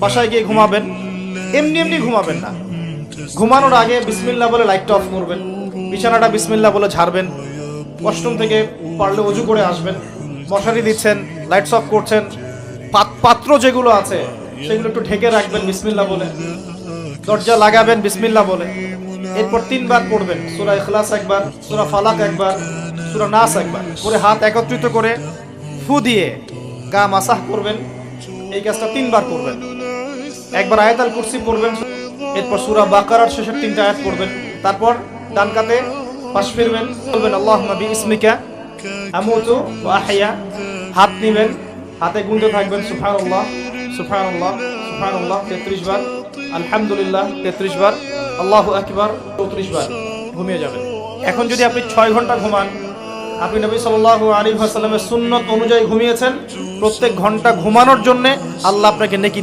বাসায় গিয়ে ঘুমাবেন, এমনি এমনি ঘুমাবেন না। ঘুমানোর আগে বিসমিল্লাহ বলে লাইটটা অফ করবেন, বিছানাটা বিসমিল্লাহ বলে ঝাড়বেন, ওয়াশরুম থেকে পারলে অজু করে আসবেন, মশারি দিচ্ছেন, লাইটস অফ করছেন, পাত্র যেগুলো আছে সেগুলো একটু ঢেকে রাখবেন বিসমিল্লাহ বলে, দরজা লাগাবেন বিসমিল্লাহ বলে। এরপর 3 বার পড়বেন সূরা ইখলাস একবার, সূরা ফালাক একবার, সূরা নাস একবার করে হাত একত্রিত করে ফু দিয়ে গা মাসাহ করবেন। এই কাজটা 3 বার করবেন। একবার আয়াতুল কুরসি পড়বেন, এরপর সূরা বাকারার শেষের 3টা আয়াত পড়বেন। তারপর ডান কাতে পাশ ফিরবেন, বলবেন আল্লাহুম্মা বিইসমিকা আমুতু ওয়া আহইয়া। হাত নেবেন, হাতে গুনতে থাকবেন সুবহানাল্লাহ সুবহানাল্লাহ সুবহানাল্লাহ 33 বার, আলহামদুলিল্লাহ 33 বার, আল্লাহু আকবার 34 বার, ঘুমিয়ে যাবেন। এখন যদি আপনি 6 ঘন্টা ঘুমান, আপনি নবী সাল্লাল্লাহু আলাইহি ওয়াসাল্লামের সুন্নত অনুযায়ী ঘুমিয়েছেন, প্রত্যেক ঘন্টা ঘুমানোর জন্য আল্লাহ আপনাকে নেকি